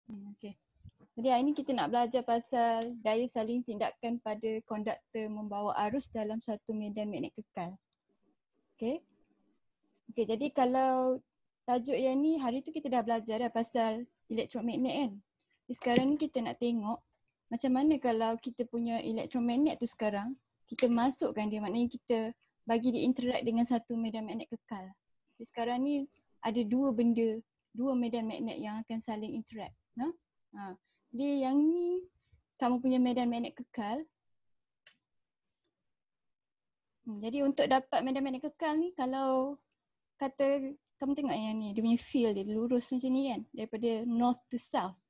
Okay. Jadi hari ni kita nak belajar pasal daya saling tindakan pada konduktor membawa arus dalam satu medan magnet kekal. Okay. Okay, jadi kalau tajuk yang ni hari tu kita dah belajar dah pasal elektromagnet kan. Jadi sekarang ni kita nak tengok macam mana kalau kita punya elektromagnet tu sekarang kita masukkan dia, maknanya kita bagi dia interact dengan satu medan magnet kekal. Jadi sekarang ni ada dua benda, dua medan magnet yang akan saling interact. Nah? Jadi yang ni kamu punya medan magnet kekal. Jadi untuk dapat medan magnet kekal ni, kalau kata kamu tengok yang ni, dia punya field dia lurus macam ni kan, daripada north to south.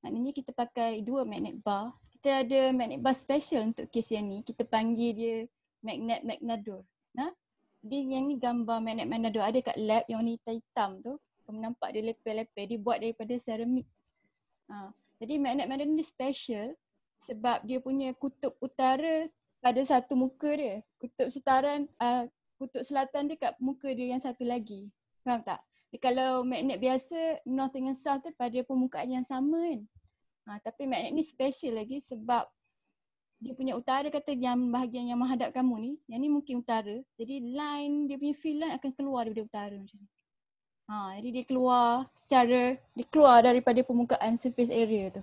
Maknanya kita pakai dua magnet bar. Kita ada magnet bar special untuk kes yang ni, kita panggil dia magnet magnador. Nah? Jadi yang ni gambar magnet magnador ada kat lab yang warna hitam tu. Kamu nampak dia lepel-lepel, dia buat daripada seramik. Jadi magnet magnador ni special sebab dia punya kutub utara pada satu muka dia. Kutub selatan dia kat muka dia yang satu lagi. Faham tak? Jadi kalau magnet biasa north dengan south tu pada permukaan yang sama kan. Tapi magnet ni special lagi sebab dia punya utara, kata yang bahagian yang menghadap kamu ni, yang ni mungkin utara. Jadi line, dia punya field line akan keluar daripada utara macam ni. Jadi dia keluar daripada permukaan surface area tu.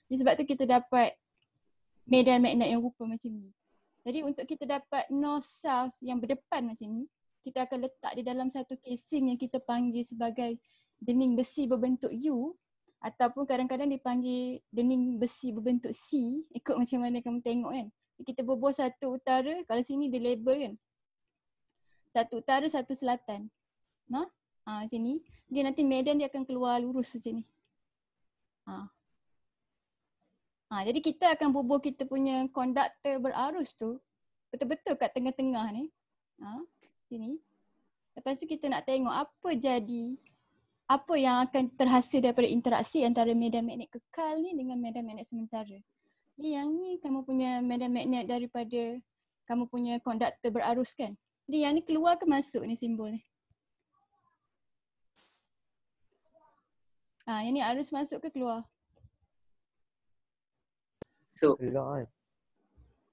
Jadi sebab tu kita dapat medan magnet yang rupa macam ni. Jadi untuk kita dapat north-south yang berdepan macam ni, kita akan letak di dalam satu casing yang kita panggil sebagai dening besi berbentuk U, ataupun kadang-kadang dipanggil dening besi berbentuk C, ikut macam mana kamu tengok kan. Kita bubuh satu utara, kalau sini dia label kan. Satu utara, satu selatan. Macam ni. Dia nanti medan dia akan keluar lurus macam ni. Jadi kita akan bubuh kita punya konduktor berarus tu betul-betul kat tengah-tengah ni. Sini. Lepas tu kita nak tengok apa yang akan terhasil daripada interaksi antara medan magnet kekal ni dengan medan magnet sementara. Jadi yang ni kamu punya medan magnet daripada kamu punya konduktor berarus kan. Jadi yang ni keluar ke masuk ni simbol ni? Yang ni arus masuk ke keluar? Masuk. Keluar kan?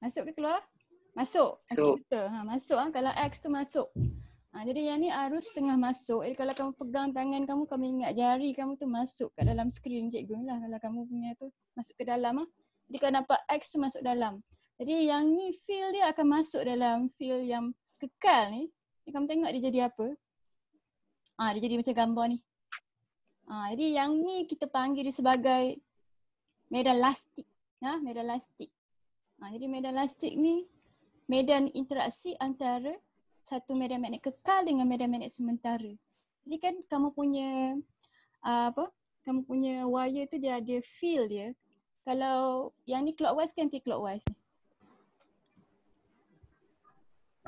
Masuk ke keluar? Masuk. Masuk. Okay, betul. Masuk kalau X tu masuk. Jadi yang ni arus tengah masuk. Jadi kalau kamu pegang tangan kamu ingat jari kamu tu masuk kat dalam skrin cikgu lah. Kalau kamu punya tu masuk ke dalam. Jadi kalau nampak X tu masuk dalam. Jadi yang ni field dia akan masuk dalam field yang kekal ni. Jadi kamu tengok dia jadi apa? Dia jadi macam gambar ni. Jadi yang ni kita panggil dia sebagai medan lastik. Medan lastik. Jadi medan lastik ni medan interaksi antara satu medan magnet kekal dengan medan magnet sementara. Jadi kan kamu punya kamu punya wire tu dia ada field dia. Kalau yang ni clockwise kan anti-clockwise ni.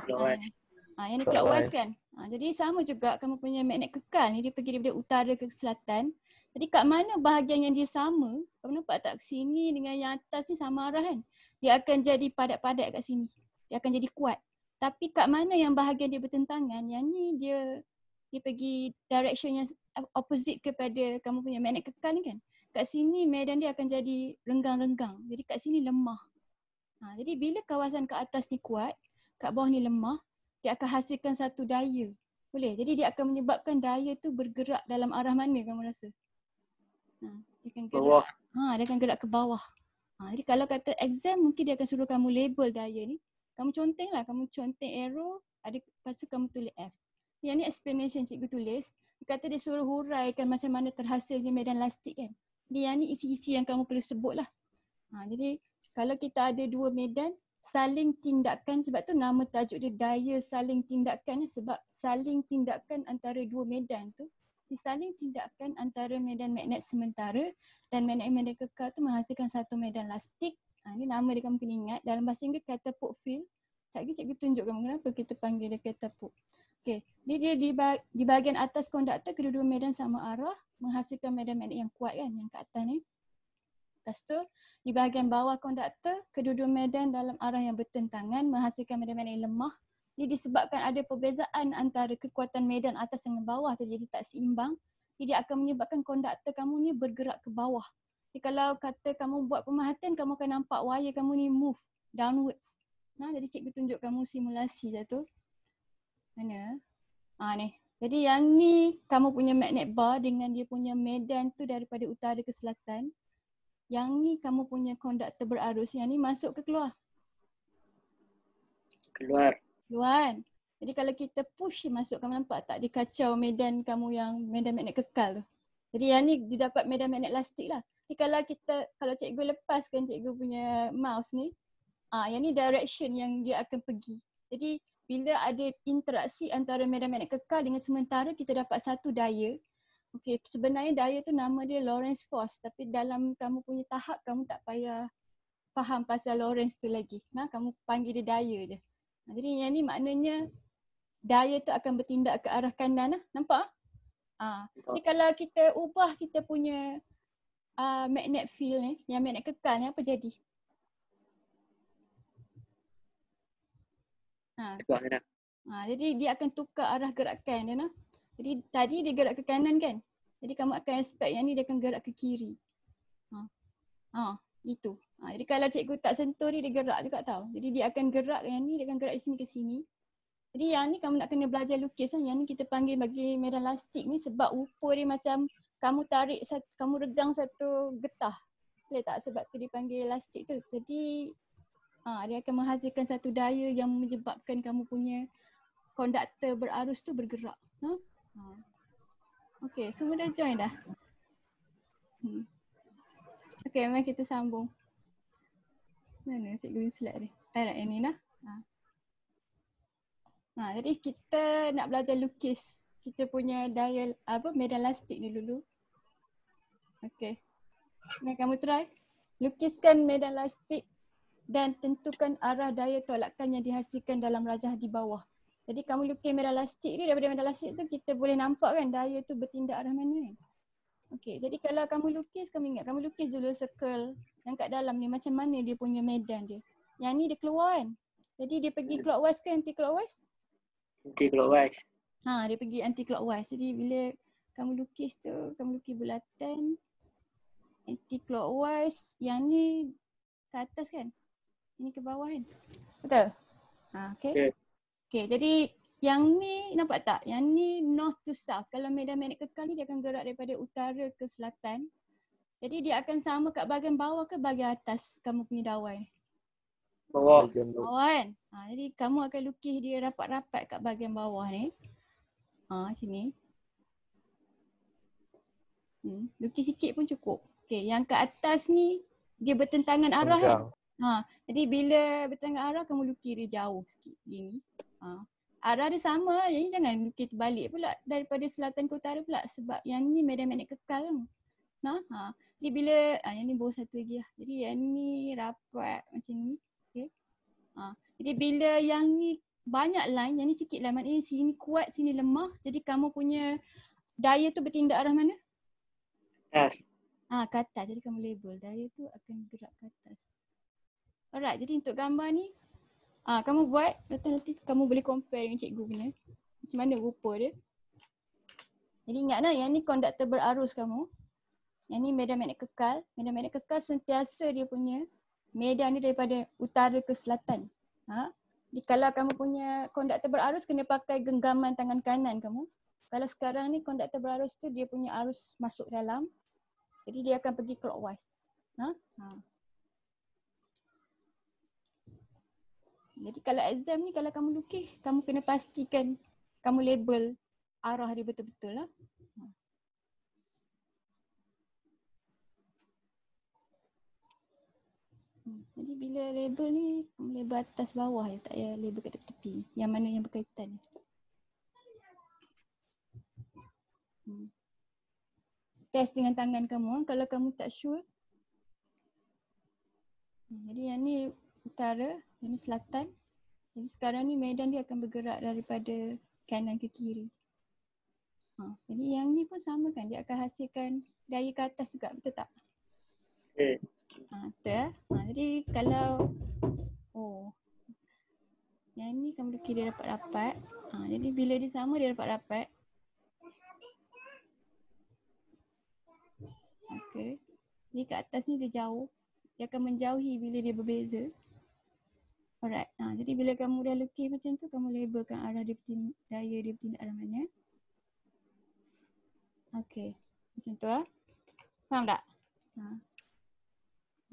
Clockwise. Yang ni clockwise kan. Jadi sama juga kamu punya magnet kekal ni dia pergi daripada utara ke selatan. Jadi kat mana bahagian yang dia sama, kamu nampak tak sini dengan yang atas ni sama arah kan? Dia akan jadi padat-padat kat sini. Dia akan jadi kuat. Tapi kat mana yang bahagian dia bertentangan, yang ni dia pergi direction yang opposite kepada kamu punya magnet kekal ni kan. Kat sini medan dia akan jadi renggang-renggang. Jadi kat sini lemah. Jadi bila kawasan kat atas ni kuat, kat bawah ni lemah, dia akan hasilkan satu daya. Boleh? Jadi dia akan menyebabkan daya tu bergerak dalam arah mana kamu rasa? Dia akan gerak. Dia akan gerak ke bawah. Jadi kalau kata exam mungkin dia akan suruh kamu label daya ni. Kamu conteng lah, kamu conteng arrow, lepas tu kamu tulis F. Yang ni explanation cikgu tulis. Dia kata dia suruh huraikan macam mana terhasilnya medan lastik kan. Jadi yang ni isi-isi yang kamu perlu sebut lah. Jadi kalau kita ada dua medan, saling tindakan, sebab tu nama tajuk dia daya saling tindakan sebab saling tindakan antara dua medan tu. Saling tindakan antara medan magnet sementara dan magnet kekal tu menghasilkan satu medan lastik. Ini nama dia kamu kena ingat. Dalam bahasa Inggeris catapult field. Sekejap lagi cikgu tunjuk kamu kenapa kita panggil dia catapult. Okay. Dia di bahagian atas konduktor kedua-dua medan sama arah menghasilkan medan magnet yang kuat kan yang kat atas ni. Lepas tu di bahagian bawah konduktor kedua-dua medan dalam arah yang bertentangan menghasilkan medan magnet yang lemah. Jadi disebabkan ada perbezaan antara kekuatan medan atas dengan bawah tu jadi tak seimbang. Dia akan menyebabkan konduktor kamu ni bergerak ke bawah. Jadi kalau kata kamu buat pemerhatian, kamu akan nampak wire kamu ni move downwards. Jadi cikgu tunjuk kamu simulasi satu. Mana? Ni. Jadi yang ni kamu punya magnet bar dengan dia punya medan tu daripada utara ke selatan. Yang ni kamu punya konduktor berarus. Yang ni masuk ke keluar? Keluar. Keluar. Jadi kalau kita push masuk, kamu nampak tak dia kacau medan kamu yang medan magnet kekal tu. Jadi yang ni dia dapat medan magnet elastik lah. Jadi kalau cikgu lepaskan cikgu punya mouse ni, yang ni direction yang dia akan pergi. Jadi bila ada interaksi antara medan magnet kekal dengan sementara, kita dapat satu daya. Okey, sebenarnya daya tu nama dia Lorentz force, tapi dalam kamu punya tahap kamu tak payah faham pasal Lorentz tu lagi. Kamu panggil dia daya je. Jadi yang ni maknanya daya tu akan bertindak ke arah kanan lah. Nampak? Jadi kalau kita ubah kita punya magnet field ni, yang magnet kekal ni, apa jadi? Tukar sana. Jadi dia akan tukar arah gerakan dia. Jadi tadi dia gerak ke kanan kan? Jadi kamu akan expect yang ni dia akan gerak ke kiri. Gitu. Jadi kalau cikgu tak sentuh dia gerak juga tau. Jadi dia akan gerak yang ni, dia akan gerak di sini ke sini. Jadi yang ni kamu nak kena belajar lukis lah. Yang ni kita panggil bagi medan elastik ni sebab rupa dia macam kamu tarik, kamu regang satu getah. Boleh tak? Sebab tu dipanggil elastik tu. Jadi dia akan menghasilkan satu daya yang menyebabkan kamu punya konduktor berarus tu bergerak. Okay, semua dah join dah? Okay, mari kita sambung. Mana cikgu slide ni? Alright, yang ni lah. Jadi kita nak belajar lukis kita punya daya medan elastik ni dulu. Okay. Mari kamu try. Lukiskan medan elastik dan tentukan arah daya tolakan yang dihasilkan dalam rajah di bawah. Jadi kamu lukis medan elastik ni, daripada medan elastik tu kita boleh nampak kan daya tu bertindak arah mana kan. Okay, jadi kalau kamu lukis, kamu ingat kamu lukis dulu circle yang kat dalam ni macam mana dia punya medan dia. Yang ni dia keluar kan. Jadi dia pergi clockwise ke anti clockwise? Anti-clockwise. Dia pergi anti clockwise. Jadi bila kamu lukis tu, kamu lukis bulatan anti clockwise, yang ni ke atas kan? Ini ke bawah kan? Betul? Okay. Okay, jadi yang ni nampak tak? Yang ni north to south. Kalau medan magnet kekal ni dia akan gerak daripada utara ke selatan. Jadi dia akan sama kat bahagian bawah ke bahagian atas kamu punya dawai ni? Bawah. Bawah kan? Jadi kamu akan lukis dia rapat-rapat kat bahagian bawah ni. Sini. Lukis sikit pun cukup. Okay, yang kat atas ni dia bertentangan arah kan? Jadi bila bertentangan arah kamu lukis dia jauh sikit gini. Arah dia sama, jadi jangan lukis terbalik pula daripada selatan ke utara pula sebab yang ni medan magnet kekal kan. Jadi bila yang ni bawah satu lagi lah. Jadi yang ni rapat macam ni. Okay. Jadi bila yang ni banyak line, yang ni sikit line, maknanya sini kuat, sini lemah. Jadi kamu punya daya tu bertindak arah mana? Atas. Ke atas. Jadi kamu label daya tu akan gerak ke atas. Alright, jadi untuk gambar ni kamu buat, nanti kamu boleh compare dengan cikgu punya. Macam mana rupa dia. Jadi ingatlah yang ni konduktor berarus kamu. Yang ni medan magnet kekal. Medan magnet kekal sentiasa dia punya medan ni daripada utara ke selatan. Jadi kalau kamu punya konduktor berarus kena pakai genggaman tangan kanan kamu. Kalau sekarang ni konduktor berarus tu dia punya arus masuk dalam. Jadi dia akan pergi clockwise. Jadi kalau exam ni kalau kamu lukis, kamu kena pastikan kamu label arah dia betul-betul lah. Jadi bila label ni, kamu label atas bawah je, tak payah label kat tepi-tepi. Yang mana yang berkaitan ni. Test dengan tangan kamu, kalau kamu tak sure. Jadi yang ni utara, yang ni selatan. Jadi sekarang ni medan dia akan bergerak daripada kanan ke kiri. Jadi yang ni pun sama kan, dia akan hasilkan daya ke atas juga, betul tak? Betul. Jadi kalau yang ni kamu lukis dia rapat-rapat. Jadi bila dia sama dia rapat-rapat. Okay. Jadi kat atas ni dia jauh. Dia akan menjauhi bila dia berbeza. Alright. Jadi bila kamu dah lukis macam tu, kamu labelkan arah dia daya dia bertindak arah mana. Okay. Macam tu lah. Faham tak?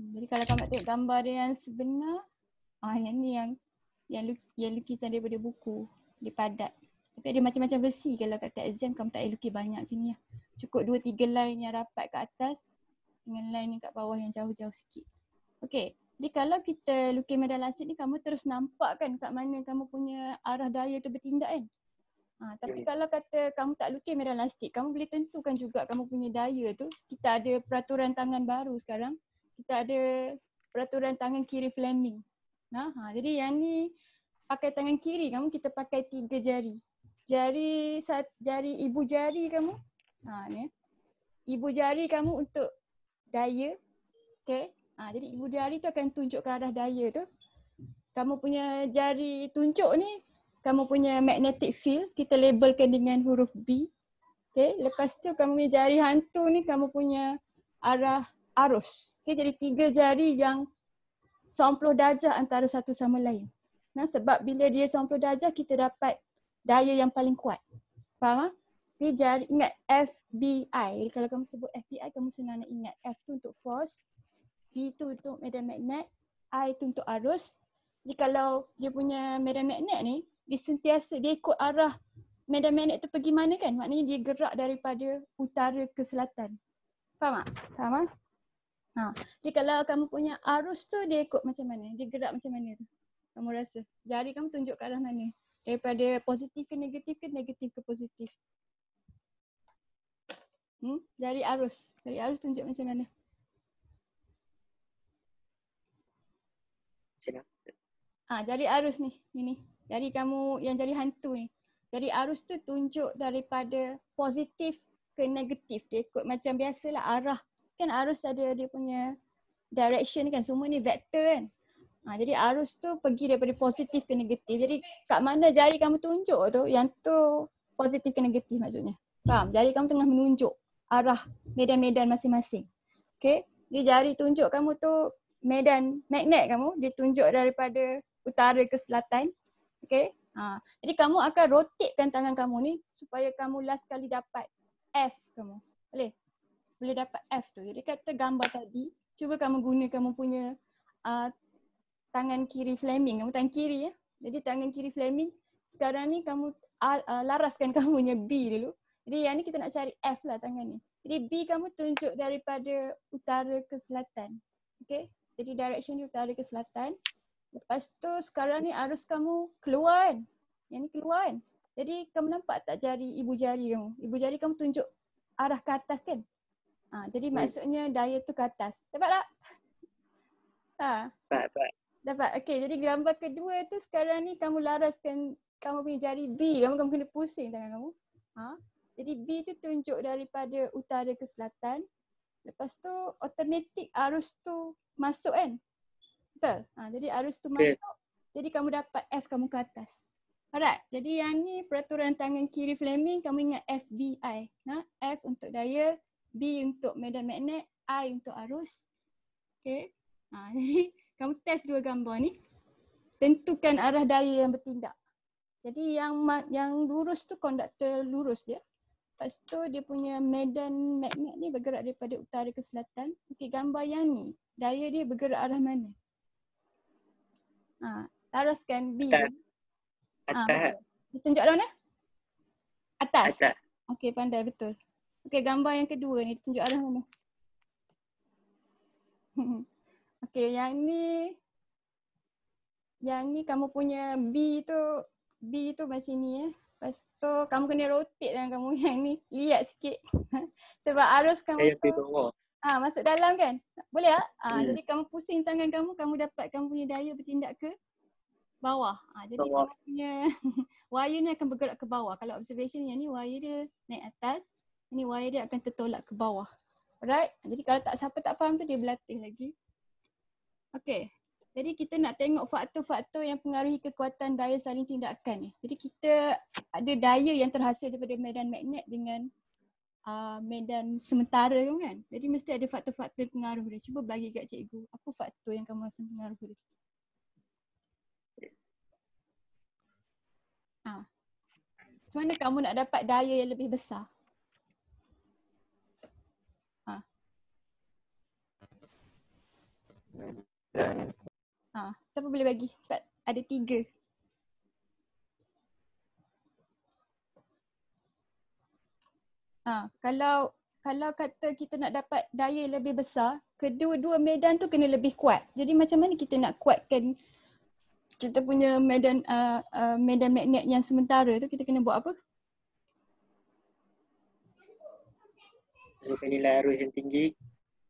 Jadi kalau kamu nak tengok gambar dia yang sebenar, yang ni yang lukisan daripada buku. Dia padat. Tapi ada macam-macam versi. Kalau kat exam kamu tak payah lukis banyak macam ni lah. Cukup 2-3 line yang rapat kat atas dengan line yang kat bawah yang jauh-jauh sikit. Okay. Jadi kalau kita lukis medan lastik ni, kamu terus nampak kan kat mana kamu punya arah daya tu bertindak kan. Tapi kalau kata kamu tak lukis medan lastik, kamu boleh tentukan juga kamu punya daya tu. Kita ada peraturan tangan baru sekarang. Kita ada peraturan tangan kiri Fleming. Jadi yang ni pakai tangan kiri kamu, kita pakai 3 jari. Jari ibu jari kamu. Ni. Ibu jari kamu untuk daya. Okay. Jadi ibu jari tu akan tunjuk ke arah daya tu. Kamu punya jari tunjuk ni, kamu punya magnetic field, kita labelkan dengan huruf B. Okay. Lepas tu kamu punya jari hantu ni, kamu punya arah arus. Okay. Jadi 3 jari yang 90 darjah antara satu sama lain. Sebab bila dia 90 darjah, kita dapat daya yang paling kuat. Faham? Dia jari, ingat FBI. Jadi kalau kamu sebut FBI, kamu senang nak ingat. F tu untuk force, B tu untuk medan magnet, I tu untuk arus. Jadi kalau dia punya medan magnet ni, dia sentiasa, dia ikut arah medan magnet tu pergi mana kan? Maknanya dia gerak daripada utara ke selatan. Faham tak? Faham tak? Jadi kalau kamu punya arus tu, dia ikut macam mana? Dia gerak macam mana tu? Kamu rasa? Jari kamu tunjuk ke arah mana? Daripada positif ke negatif ke positif? Jari arus. Jari arus tunjuk macam mana? Jari arus ni. Ini. Jari kamu yang jari hantu ni. Jari arus tu tunjuk daripada positif ke negatif. Dia ikut macam biasalah arah. Kan arus ada dia punya direction kan. Semua ni vektor kan. Jadi arus tu pergi daripada positif ke negatif. Jadi kat mana jari kamu tunjuk tu, yang tu positif ke negatif maksudnya. Faham? Jari kamu tengah menunjuk arah medan-medan masing-masing. Okay? Jadi jari tunjuk kamu tu medan magnet kamu, dia tunjuk daripada utara ke selatan. Okay? Jadi kamu akan rotatekan tangan kamu ni supaya kamu last kali dapat F kamu. Boleh? Boleh dapat F tu. Jadi kata gambar tadi, cuba kamu guna kamu punya tangan kiri Fleming. Kamu tangan kiri ya. Jadi tangan kiri Fleming. Sekarang ni kamu laraskan kamu punya B dulu. Jadi yang ni kita nak cari F lah tangan ni. Jadi B kamu tunjuk daripada utara ke selatan. Okay. Jadi direction dia utara ke selatan. Lepas tu sekarang ni arus kamu keluar kan. Yang ni keluar kan. Jadi kamu nampak tak ibu jari kamu? Ibu jari kamu tunjuk arah ke atas kan. Jadi maksudnya daya tu ke atas. Dapat tak? Dapat. Dapat. Okay, jadi gambar kedua tu sekarang ni kamu laraskan kamu punya jari B. Kamu kena pusing tangan kamu. Jadi B tu tunjuk daripada utara ke selatan. Lepas tu automatik arus tu masuk kan? Betul? Jadi arus tu masuk. Jadi kamu dapat F kamu ke atas. Alright. Jadi yang ni peraturan tangan kiri Fleming, kamu ingat FBI. F untuk daya, B untuk medan magnet, I untuk arus. Okay. Jadi kamu test dua gambar ni. Tentukan arah daya yang bertindak. Jadi yang lurus tu konduktor lurus je. Lepas tu dia punya medan magnet ni bergerak daripada utara ke selatan. Okey, gambar yang ni, daya dia bergerak arah mana? Laraskan B. Atas. Ditunjuk arah mana? Atas. Atas. Okey, pandai betul. Okey, gambar yang kedua ni ditunjuk arah mana? Okey, yang ni kamu punya B tu macam ni Lepas tu kamu kena rotate dengan kamu yang ni. Lihat sikit. Sebab arus kamu tu masuk dalam kan? Boleh tak? Jadi kamu pusing tangan kamu dapat kamu punya daya bertindak ke bawah. Jadi kamu punya wire ni akan bergerak ke bawah. Kalau observation yang ni wire dia naik atas. Ini wire dia akan tertolak ke bawah. Alright? Jadi kalau siapa tak faham tu dia berlatih lagi. Okay. Jadi kita nak tengok faktor-faktor yang pengaruhi kekuatan daya saling tindakan ni. Jadi kita ada daya yang terhasil daripada medan magnet dengan medan sementara kan. Jadi mesti ada faktor-faktor pengaruh dia. Cuba bagi kat cikgu, apa faktor yang kamu rasa pengaruh dia? Macam mana kamu nak dapat daya yang lebih besar? Siapa boleh bagi? Cepat. Ada 3. Kalau kata kita nak dapat daya lebih besar, kedua-dua medan tu kena lebih kuat. Jadi macam mana kita nak kuatkan kita punya medan medan magnet yang sementara tu, kita kena buat apa? Masukkan nilai arus yang tinggi.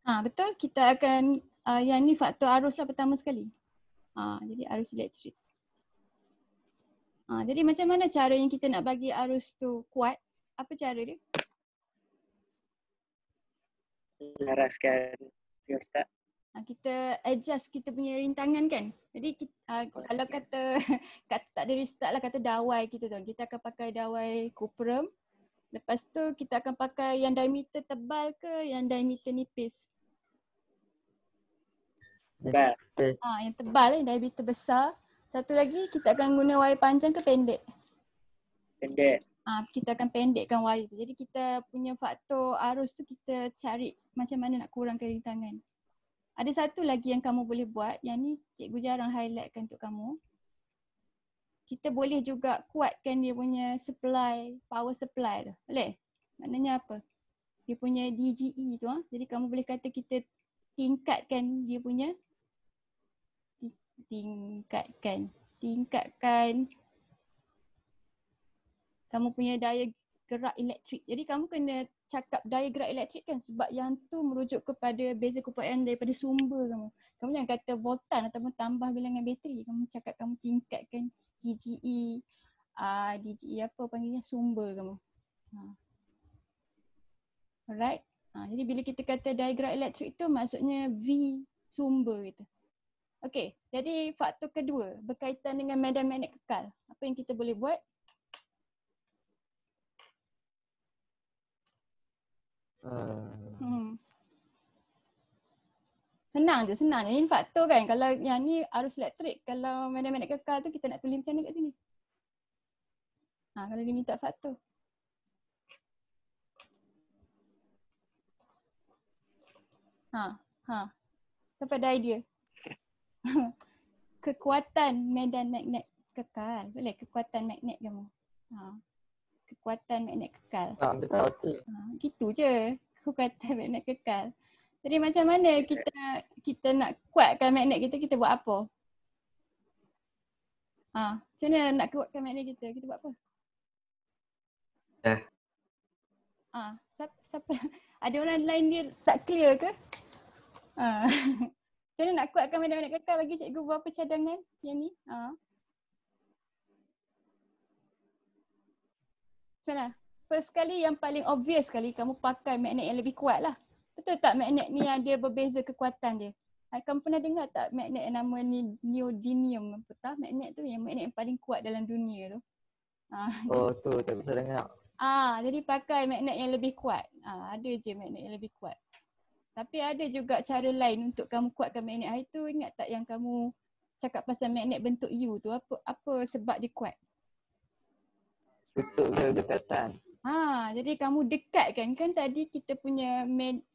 Betul. Kita akan yang ni faktor arus lah pertama sekali. Jadi arus elektrik. Jadi macam mana cara yang kita nak bagi arus tu kuat? Apa cara dia? Laraskan rheostat. Kita adjust kita punya rintangan kan. Jadi kalau kata tak ada rheostat lah, kata dawai kita tu. Kita akan pakai dawai cuprum. Lepas tu kita akan pakai yang diameter tebal ke yang diameter nipis? Tebal. Yang tebal diameter besar. Satu lagi kita akan guna wayar panjang ke pendek? Pendek. Kita akan pendekkan wayar tu. Jadi kita punya faktor arus tu kita cari macam mana nak kurangkan rintangan. Ada satu lagi yang kamu boleh buat, yang ni cikgu jarang highlightkan untuk kamu. Kita boleh juga kuatkan dia punya supply, power supply tu. Boleh? Maknanya apa? Dia punya DGE tu. Jadi kamu boleh kata kita tingkatkan dia punya tingkatkan kamu punya daya gerak elektrik. Jadi kamu kena cakap daya gerak elektrik kan, sebab yang tu merujuk kepada beza keupayaan daripada sumber kamu. Kamu jangan kata voltan ataupun tambah bilangan bateri. Kamu cakap kamu tingkatkan DGE, DGE apa panggilnya, sumber kamu. Alright. Jadi bila kita kata daya gerak elektrik tu maksudnya V sumber kita. Okey, jadi faktor kedua berkaitan dengan medan magnet kekal. Apa yang kita boleh buat? Senang je. Ini faktor kan. Kalau yang ni arus elektrik, kalau medan magnet kekal tu kita nak tulis macam mana kat sini? Kalau dia minta faktor. Siapa ada idea? Kekuatan medan magnet kekal. Boleh kekuatan magnet kamu. Kekuatan magnet kekal. Gitu je. Kekuatan magnet kekal. Jadi macam mana kita nak kuatkan magnet kita buat apa? Macam mana nak kuatkan magnet kita buat apa? Siapa? Ada orang lain dia tak clear ke? Macam mana nak kuatkan medan magnet kekal, bagi cikgu berapa cadangan yang ni? Macam mana? First kali yang paling obvious sekali kamu pakai magnet yang lebih kuat lah. Betul tak magnet ni ada berbeza kekuatan dia? Kamu pernah dengar tak magnet yang nama ni neodymium? Betul? Magnet tu yang magnet yang paling kuat dalam dunia tu. Tu tak bisa dengar. Jadi pakai magnet yang lebih kuat. Ada je magnet yang lebih kuat. Tapi ada juga cara lain untuk kamu kuatkan magnet. Itu ingat tak yang kamu cakap pasal magnet bentuk U tu? Apa sebab dia kuat? Bentuk dekatan. Jadi kamu dekatkan kan tadi kita punya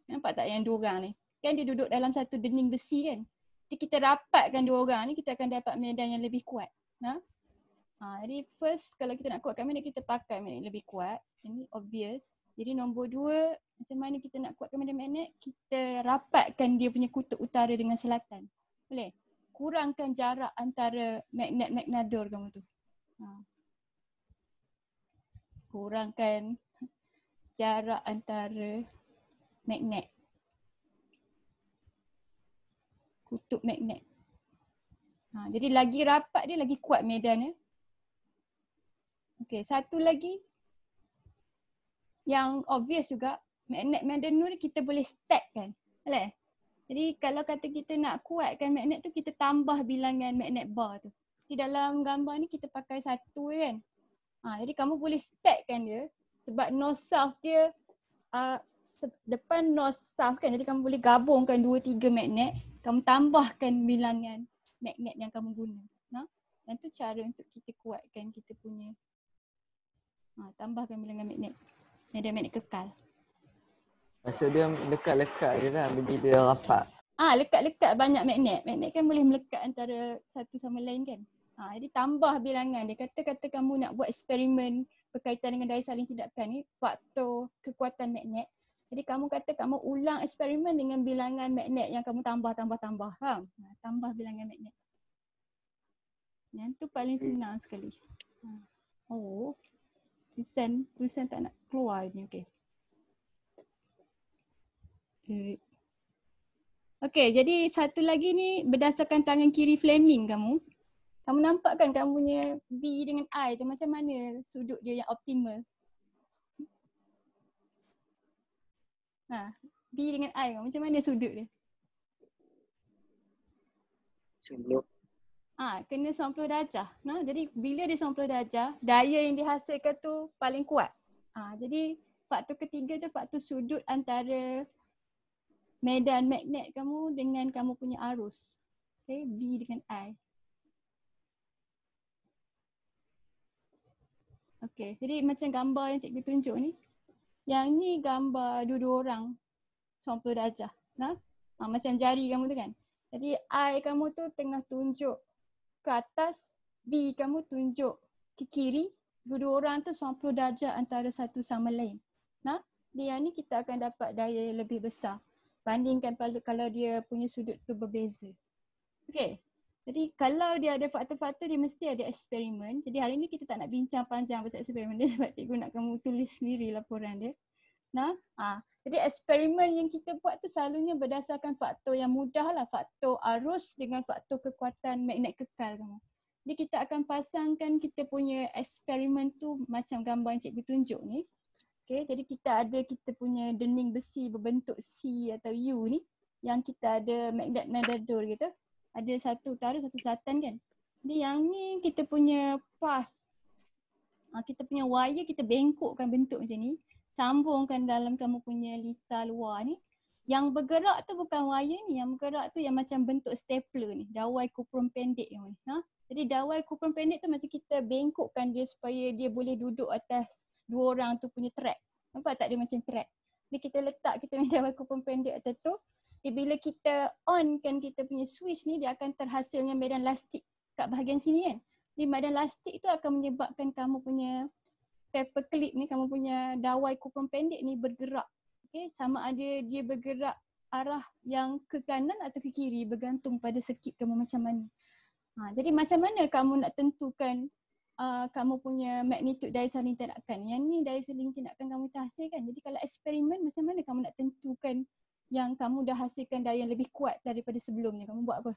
nampak tak yang dua orang ni? Kan dia duduk dalam satu dinding besi kan? Jadi kita rapatkan dua orang ni, kita akan dapat medan yang lebih kuat. Jadi first kalau kita nak kuatkan magnet, kita pakai magnet lebih kuat. Ini obvious. Jadi nombor 2, macam mana kita nak kuatkan medan magnet? Kita rapatkan dia punya kutub utara dengan selatan. Boleh? Kurangkan jarak antara magnet-magnador kamu tu. Kurangkan jarak antara magnet. Kutub magnet. Jadi lagi rapat dia, lagi kuat medan. Okey, satu lagi yang obvious juga, magnet magnanur kita boleh stack kan. Boleh? Jadi kalau kata kita nak kuatkan magnet tu, kita tambah bilangan magnet bar tu. Di dalam gambar ni kita pakai satu kan. Jadi kamu boleh stackkan dia sebab north south dia depan north south kan. Jadi kamu boleh gabungkan 2-3 magnet, kamu tambahkan bilangan magnet yang kamu guna. Dan tu cara untuk kita kuatkan kita punya tambahkan bilangan magnet. Ada magnet kekal. Maksud dia lekat-lekat je lah bila dia rapat. Lekat-lekat banyak magnet. Magnet kan boleh melekat antara satu sama lain kan. Jadi tambah bilangan. Dia kata kamu nak buat eksperimen berkaitan dengan daya saling tidakkan ni, faktor kekuatan magnet. Jadi kamu kata kamu ulang eksperimen dengan bilangan magnet yang kamu tambah. Faham? Tambah bilangan magnet. Yang tu paling senang sekali. Tulisan tak nak keluar ni. Okey, jadi satu lagi ni berdasarkan tangan kiri Fleming kamu. Kamu nampak kan kamu punya B dengan I tu macam mana sudut dia yang optimal? B dengan I macam mana sudut dia? 90. Kena 90 darjah. Jadi bila dia 90 darjah, daya yang dihasilkan tu paling kuat. Jadi faktor ketiga tu faktor sudut antara medan magnet kamu dengan kamu punya arus. Okay, B dengan I. Okay, jadi macam gambar yang cikgu tunjuk ni. Yang ni gambar dua-dua orang 90 darjah. Macam jari kamu tu kan. Jadi I kamu tu tengah tunjuk ke atas, B kamu tunjuk ke kiri. Dua-dua orang tu 90 darjah antara satu sama lain. Dia yang ni kita akan dapat daya yang lebih besar bandingkan kalau dia punya sudut tu berbeza. Okay. Jadi kalau dia ada faktor-faktor, dia mesti ada eksperimen. Jadi hari ni kita tak nak bincang panjang pasal eksperimen dia sebab cikgu nak kamu tulis sendiri laporan dia. Jadi eksperimen yang kita buat tu selalunya berdasarkan faktor yang mudah lah. Faktor arus dengan faktor kekuatan magnet kekal kamu. Jadi kita akan pasangkan kita punya eksperimen tu macam gambar yang cikgu tunjuk ni. Okay, jadi kita punya dening besi berbentuk C atau U ni yang kita ada magnet matador gitu. Ada satu utara, satu selatan kan. Jadi yang ni kita punya path. Kita punya wire kita bengkokkan bentuk macam ni. Sambungkan dalam kamu punya litar luar ni. Yang bergerak tu bukan wire ni. Yang bergerak tu yang macam bentuk stapler ni. Dawai kuprum pendek yang ni. Jadi dawai kuprum pendek tu macam kita bengkokkan dia supaya dia boleh duduk atas dua orang tu punya track. Nampak tak dia macam track? Jadi kita letak kita punya dawai kuprum pendek atas tu. Bila kita on kan kita punya switch ni, dia akan terhasilnya medan lastik kat bahagian sini kan. Jadi medan lastik tu akan menyebabkan kamu punya paper clip ni, kamu punya dawai kuprum pendek ni bergerak. Okay, sama ada dia bergerak arah yang ke kanan atau ke kiri bergantung pada circuit kamu macam mana. Jadi macam mana kamu nak tentukan kamu punya magnitude daya saling tidakkan. Yang ni daya saling tidakkan kamu terhasilkan. Jadi kalau eksperimen macam mana kamu nak tentukan yang kamu dah hasilkan daya yang lebih kuat daripada sebelumnya. Kamu buat apa?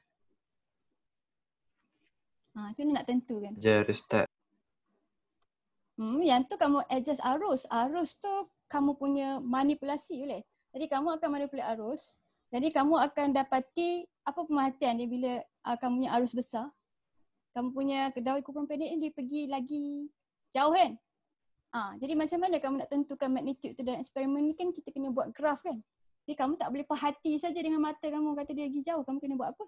Macam mana nak tentukan? Restart. Yang tu kamu adjust arus. Arus tu kamu punya manipulasi boleh. Jadi kamu akan manipulasi arus. Jadi kamu akan dapati apa pemerhatian dia bila kamu punya arus besar. Kamu punya dawai kuprum pendek ni dia pergi lagi jauh kan? Jadi macam mana kamu nak tentukan magnitude tu dalam eksperimen ni kan kita kena buat graf kan? Jadi kamu tak boleh perhati saja dengan mata kamu kata dia pergi jauh. Kamu kena buat apa?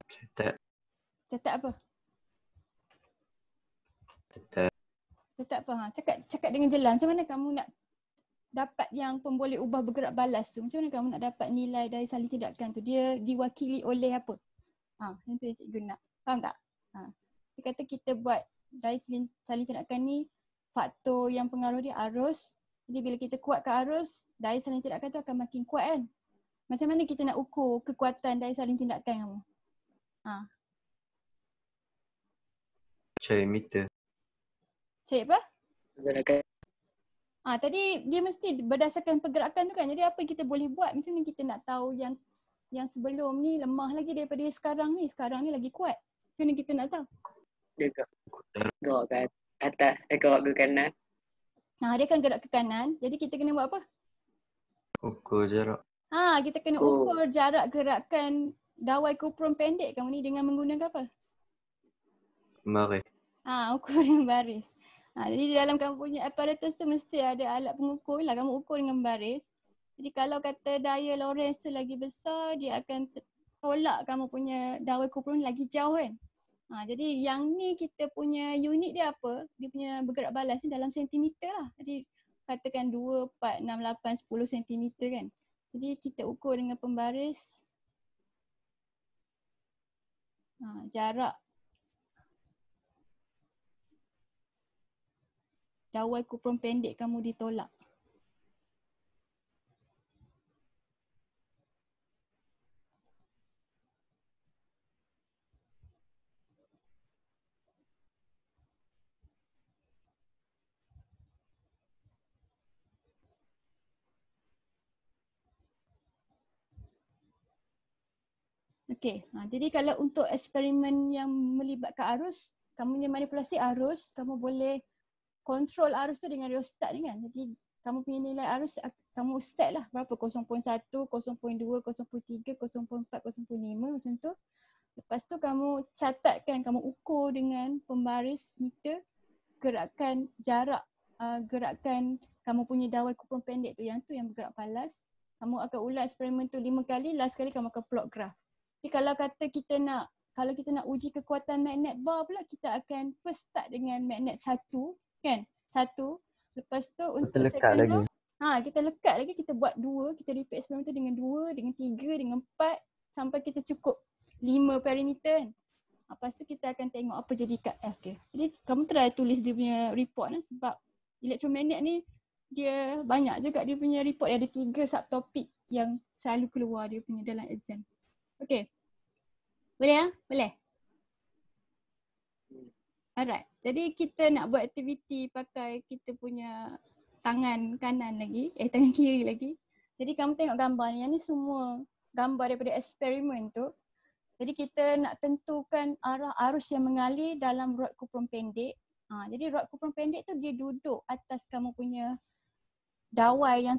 Cetak apa? Cetak apa? Cakap dengan jelas. Macam mana kamu nak dapat yang pemboleh ubah bergerak balas tu? Macam mana kamu nak dapat nilai daya saling tidakkan tu? Dia diwakili oleh apa? Yang tu yang cikgu nak. Faham tak? Dia kata kita buat daya saling tidakkan ni faktor yang pengaruh dia arus. Jadi bila kita kuatkan arus, daya saling tidakkan tu akan makin kuat kan? Macam mana kita nak ukur kekuatan daya saling tidakkan kamu? Cari meter. Cari apa? Menggunakan Tadi dia mesti berdasarkan pergerakan tu kan. Jadi apa yang kita boleh buat? Macam mana kita nak tahu yang sebelum ni lemah lagi daripada sekarang ni. Sekarang ni lagi kuat. Macam mana kita nak tahu? dia gerak ke atas, gerak ke kanan. Dia akan gerak ke kanan. Jadi kita kena buat apa? Ukur jarak. Kita kena ukur jarak gerakan dawai kuprum pendek kamu ni dengan menggunakan apa? Baris. Ukur dengan baris. Jadi di dalam kamu punya apparatus tu mesti ada alat pengukur lah. Kamu ukur dengan baris. Jadi kalau kata daya Lorentz tu lagi besar, dia akan tolak kamu punya dawai kupron lagi jauh kan. Jadi yang ni kita punya unit dia apa? Dia punya bergerak balas ni dalam sentimeter lah. Jadi katakan 2, 4, 6, 8, 10 sentimeter kan. Jadi kita ukur dengan pembaris. Jarak dawai kupron pendek kamu ditolak. Okey, jadi kalau untuk eksperimen yang melibatkan arus, kamu punya manipulasi arus, kamu boleh kontrol arus tu dengan rheostat ni kan. Jadi kamu punya nilai arus kamu set lah berapa 0.1, 0.2, 0.3, 0.4, 0.5 macam tu. Lepas tu kamu catatkan, kamu ukur dengan pembaris meter gerakan jarak gerakan kamu punya dawai kupron pendek tu yang bergerak palas. Kamu akan ulang eksperimen tu 5 kali, last kali kamu akan plot graf. Jadi kalau kata kalau kita nak uji kekuatan magnet bar pula, kita akan first start dengan magnet 1 kan? 1. Lepas tu untuk second law, kita lekat lagi, kita buat 2, kita repeat eksperimen tu dengan 2, dengan 3, dengan 4 sampai kita cukup 5 parameter kan. Lepas tu kita akan tengok apa jadi kat F dia. Jadi kamu try tulis dia punya report lah, sebab elektromagnet ni dia banyak juga dia punya report. Dia ada 3 subtopik yang selalu keluar dia punya dalam exam. Okay. Boleh? Boleh? Alright. Jadi kita nak buat aktiviti pakai kita punya tangan kanan lagi. Tangan kiri lagi. Jadi kamu tengok gambar ni. Yang ni semua gambar daripada eksperimen tu. Jadi kita nak tentukan arah arus yang mengalir dalam rod kupron pendek. Jadi rod kupron pendek tu dia duduk atas kamu punya dawai yang